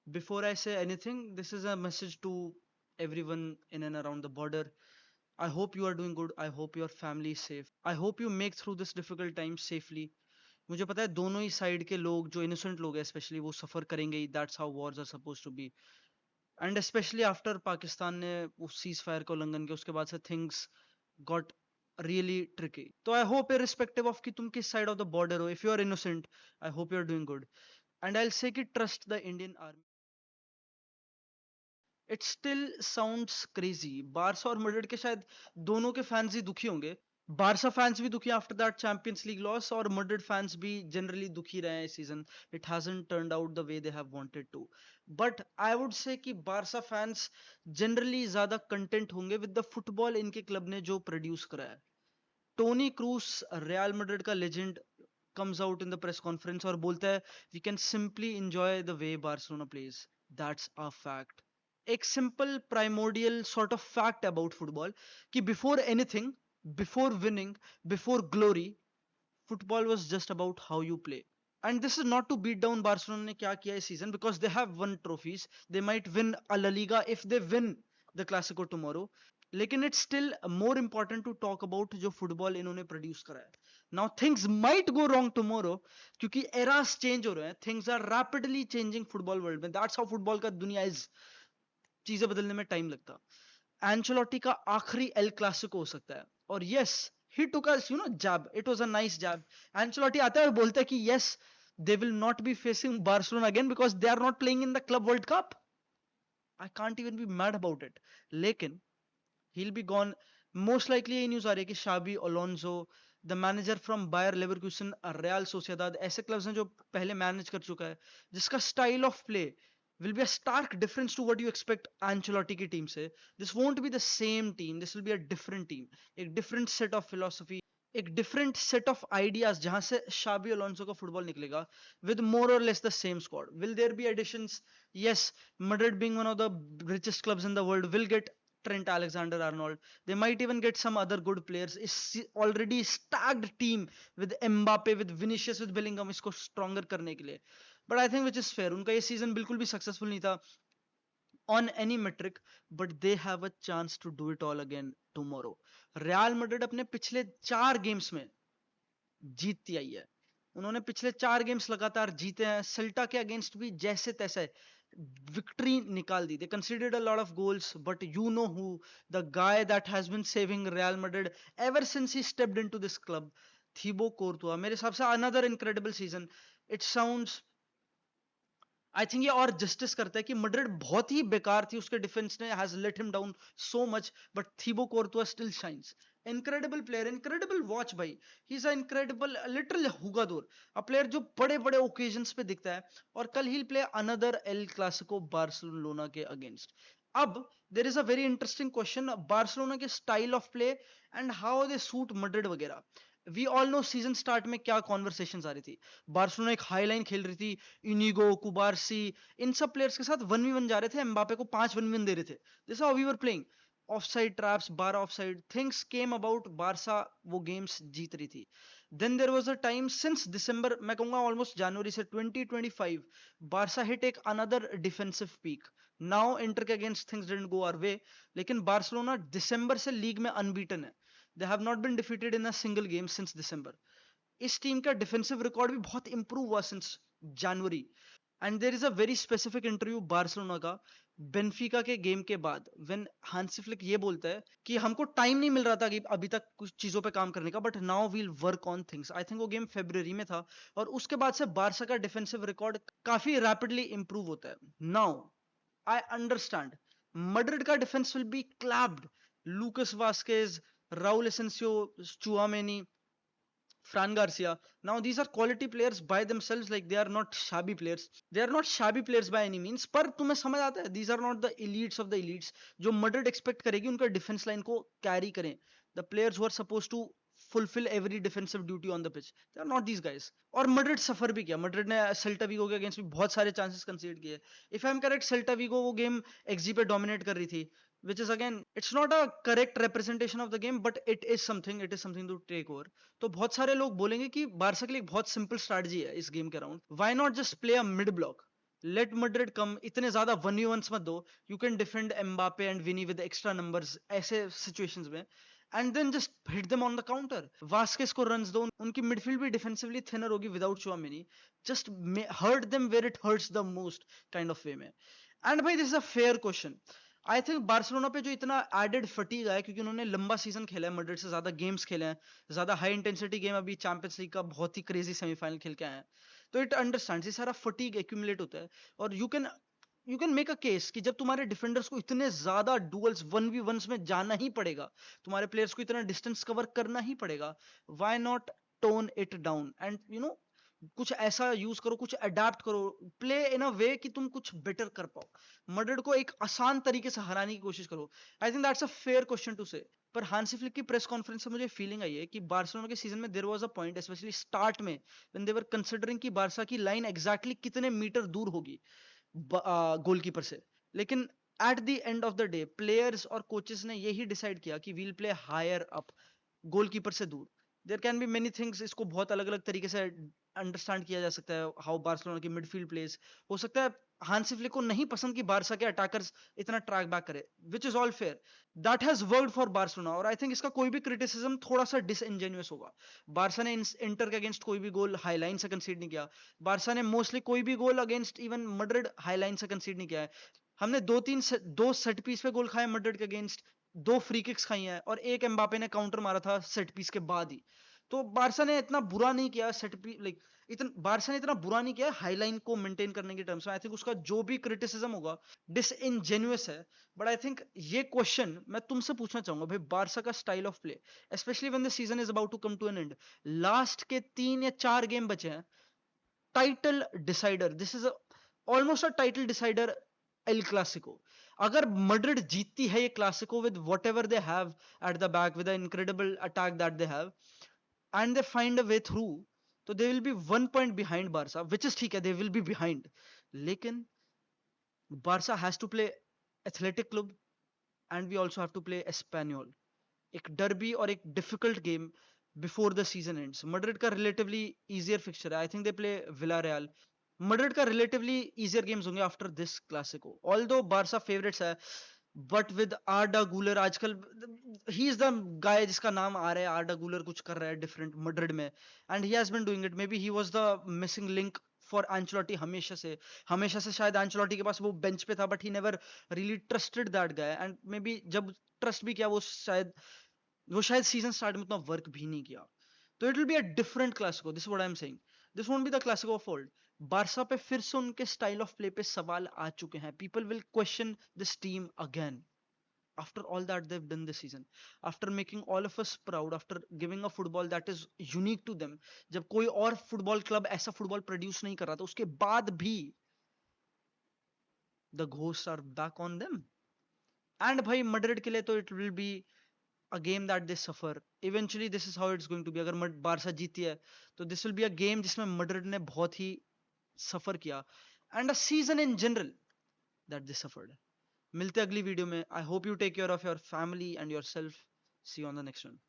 Before I say anything, this is a message to everyone in and around the border. I hope you are doing good. I hope your family is safe. I hope you make through this difficult time safely. मुझे पता है दोनों ही side के लोग जो innocent लोग हैं specially वो सफर करेंगे ही. That's how wars are suppose to be. And specially after Pakistan ने उस सीज फायर का उल्लंघन किया उसके बाद से थिंग्स गॉट रियली ट्रिकी. तो आई होप इरिस्पेक्टिव ऑफ कि तुम किस साइड ऑफ द बॉर्डर हो, if you are innocent, I hope you are doing good. And I will say कि trust the Indian army. It still sounds crazy. Barca और Madrid के शायद दोनों के फैंस ही दुखी होंगे. बारसा फैंस भी दुखी after that champions league loss, और मैड्रिड फैंस भी जनरली दुखी रहे हैं इस season. It hasn't turned out the way they have wanted to. But I would say कि बारसा फैंस जनरली ज्यादा कंटेंट होंगे विद द फुटबॉल इनके क्लब ने जो प्रोड्यूस करा है. टोनी क्रूस, रियल मैड्रिड का legend, comes out in the press conference और बोलता है we can simply enjoy the way Barcelona plays. That's a fact. एक simple primordial sort of fact about football कि before anything, before winning, before glory, football was just about how you play. And this is not to beat down Barcelona ने क्या किया इस season, because they have won trophies. They might win a La Liga if they win the Clasico tomorrow. लेकिन it's still more important to talk about जो football इन्होंने produce करा है. Now things might go wrong tomorrow क्योंकि eras change हो रहे हैं. Things are rapidly changing football world में. दैट्स हाउ फुटबॉल का दुनिया इज. चीजें बदलने में टाइम लगता. एंचेलोटी का आखिरी एल क्लासिको हो सकता है. और yes, he took a jab. It was a nice jab. Ancelotti आता है और बोलता है कि yes, they will not be facing Barcelona again because they are not playing in the club world cup. I can't even be mad about it. लेकिन he'll be gone. Most likely ये news आ रही है कि Xabi Alonso, the manager from Bayer Leverkusen, Real Sociedad, ऐसे clubs हैं जो पहले मैनेज कर चुका है, जिसका style of play will be a stark difference to what you expect Ancelotti की टीम से. This won't be the same team. This will be a different team. एक different set of philosophy, एक different set of ideas जहां से शाबी Alonso का football निकलेगा with more or less the same squad. Will there be additions? Yes, Madrid being one of the richest clubs in the world will get Trent Alexander-Arnold. They might even get some other good players. It's already stacked team with Mbappe, with Vinicius, with Bellingham इसको stronger करने के लिए. But I think which is fair. उनका ये season बिल्कुल भी successful नहीं था on any metric, but they have a chance to do it all again tomorrow. Real Madrid अपने पिछले 4 गेम्स में जीतती आई है. उन्होंने पिछले 4 गेम्स लगातार जीते हैं. सेल्टा के अगेंस्ट भी जैसे तैसे विक्ट्री निकाल दी. They considered a lot of goals, but you know who the guy that has been saving Real Madrid ever since he stepped into this club, Thibaut Courtois. मेरे हिसाब से another incredible season. It sounds, I think ये और justice करता है कि Madrid बहुत ही बेकार थी. उसके डिफेंस ने has let him down so much, but Thibaut Courtois still shines. Incredible player, incredible watch भाई. He is a incredible literal हुगादोर. अ प्लेयर जो बड़े बड़े ओकेजन्स पे दिखता है. और कल he play another El Clasico Barcelona के अगेंस्ट. अब there is a very interesting question. Barcelona के style of play and how they suit Madrid वगैरह. We all know season start में क्या कॉन्वर्सेशन आ रही थी. बार्सिलोना एक हाई लाइन खेल रही थी. इनिगो, कुबारसी, इन सब प्लेयर्स के साथ 1v1 जा रहे थे. एम्बापे को 5 1v1 दे रहे थे. This how we were playing. Offside traps, 12 offside, things came about. Barca वो गेम्स जीत रही थी. Then there was a time since December, मैं कहूंगा ऑलमोस्ट जनवरी से 2025, बारसा हिट एक another defensive peak. Now Inter के against things didn't go our way. लेकिन बार्सिलोना दिसंबर से लीग में अनबीटन है. They have not been defeated in a single game since December. इस टीम का डिफेंसिव रिकॉर्ड भी बहुत इंप्रूव हुआ since January. And there is a very specific interview Barcelona का बेनफिका के गेम के बाद, व्हेन हांसी फ्लिक ये बोलता है कि हमको टाइम नहीं मिल रहा था कि अभी तक कुछ चीजों पे काम करने का, but now we'll work on things. I think वो गेम फेब्रुअरी में था. और उसके बाद से बारसा का डिफेंसिव रिकॉर्ड काफी रैपिडली इंप्रूव होता है. नाउ आई अंडरस्टैंड मैड्रिड का defence will be clapped. Lucas Vazquez, Raul Asensio, Tchouameni, Fran Garcia. Now these are quality players by themselves, like they are not shabby players. They are not shabby players by any means. पर तुम्हें समझ आता है, these are not the elites of the elites. जो Madrid expect करेगी उनका defence line को carry करें. The players who are supposed to fulfill every defensive duty on the pitch. They are not these guys. और Madrid सफर भी किया. Madrid ने Celta Vigo के अगेंस्ट भी बहुत सारे चांसेस कंसीड किए. If I am correct, Celta Vigo वो गेम एक्जी पे डोमिनेट कर रही थी, which is again, it's not a correct representation of the game, but it is something to take over. तो बहुत सारे लोग बोलेंगे कि बारसा के लिए एक बहुत सिंपल स्ट्रैटेजी है इस गेम के around. Why not just play a mid block. Let Madrid come, इतने ज्यादा 1v1s मत दो, you can defend Mbappe and Vini with extra numbers ऐसे सिचुएशंस में, and then just hit them on the counter. Vazquez को runs दो, उनकी midfield भी डिफेंसिवली थिनर होगी without Tchouameni, just hurt them where it hurts the most kind of way में। And भाई this is a fair question. I think Barcelona पे जो इतना एडेड फटीग है क्योंकि उन्होंने लंबा सीजन खेला है, मैड्रिड से ज्यादा गेम्स खेले हैं, ज्यादा हाई इंटेंसिटी गेम, अभी चैंपियंस लीग का बहुत ही क्रेजी सेमीफाइनल खेल के आए हैं, तो इट अंडरस्टैंड ये सारा फटीग एक्यूमुलेट होता है। और you can make a case कि जब तुम्हारे डिफेंडर्स को इतने ज्यादा डुअल्स 1v1s में जाना ही पड़ेगा, तुम्हारे प्लेयर्स को इतना डिस्टेंस कवर करना ही पड़ेगा, why not tone it down and कुछ ऐसा यूज करो, कुछ अडेप्ट करो, प्ले इन अ वे कि तुम कुछ बेटर कर पाओ, मैड्रिड को एक आसान तरीके से हराने की कोशिश करो। I think that's a fair question to say. पर हांसी फ्लिक की प्रेस कॉन्फ्रेंस से मुझे फीलिंग आई है कि बार्सिलोना के सीजन में there was a point specially start में व्हेन दे वर कंसीडरिंग कि बारसा की लाइन एग्जैक्टली कितने मीटर दूर होगी गोलकीपर से, लेकिन at the end of the day players और कोचेस ने यही डिसाइड किया कि we'll play higher up, goalkeeper से दूर। There can be many things, इसको बहुत अलग अलग तरीके से अंडरस्टैंड किया जा सकता है हाउ बार्सिलोना की मिडफील्ड प्लेस। हो सकता है हांसी फ्लिक को नहीं पसंद कि बारसा के अटैकर्स इतना ट्रैक बैक करे, which is all fair, that has worked for Barcelona. और आई थिंक इसका कोई भी क्रिटिसिज्म थोड़ा सा डिसइंजेन्युअस होगा। बारसा ने इंटर के अगेंस्ट कोई भी गोल हाईलाइन से कंसीड नहीं किया, बारसा ने मोस्टली कोई भी गोल अगेंस्ट इवन मैड्रिड हाईलाइन से कंसीड नहीं किया है। हमने दो सेट पीस पे गोल खाए मैड्रिड के अगेंस्ट, दो फ्री किक्स खाई हैं और एक एम्बापे ने काउंटर मारा था सेट पीस के बाद ही। तो बारसा ने इतना बुरा नहीं किया सेट पी लाइक, इतना बारसा ने इतना बुरा नहीं किया हाईलाइन को मेंटेन करने के टर्म्स में। आई थिंक उसका जो भी क्रिटिसिज्म होगा डिसइनजेन्युअस है। बट आई थिंक ये क्वेश्चन मैं तुमसे पूछना चाहूंगा भाई, बारसा का style of play specially when the season is about to come to an end, last के 3 या 4 गेम बचे हैं, title decider, this is almost a title decider, El Clasico. अगर मैड्रिड जीतती है ये Clasico with whatever they have at the back, with incredible attack that they have, and they find a way through, तो they will be 1 point behind Barca, which is ठीक है, they will be behind. लेकिन Barca has to play Athletic Club and we also have to play Espanyol, एक derby और एक difficult game before the season ends. Madrid का relatively easier fixture है, I think they play Villarreal. Madrid का relatively easier games होंगे after this Clasico, although Barca favourites है, but with आर्डा गूलर आजकल, he is the guy जिसका नाम आ रहा है, आर्डा गूलर कुछ कर रहा है डिफरेंट मैड्रिड में, and he has been doing it, maybe he was the missing link for Ancelotti. हमेशा से शायद एंचेलोटी के पास वो बेंच पे था, but he never really trusted that guy, and may be जब ट्रस्ट भी किया वो शायद सीजन स्टार्ट में उतना वर्क भी नहीं किया। तो it will be a different Clasico, this what I am saying, this won't be the Clasico of old. Barça पे फिर से उनके स्टाइल ऑफ प्ले पे सवाल आ चुके हैं, people will question this team again after all that they've done this season, after making all of us proud, after giving a football that is unique to them, जब कोई और football club ऐसा football produce नहीं कर रहा था, उसके बाद भी the ghosts are back on them। and भाई मैड्रिड के लिए तो it will be a game that they suffer eventually, this is how it's going to be। अगर बारसा जीती है तो this will be a game जिसमें मैड्रिड ने बहुत ही सफर किया, and a season in general that they suffered। मिलते हैं अगली वीडियो में। I hope you take care of your family and yourself. See you on the next one.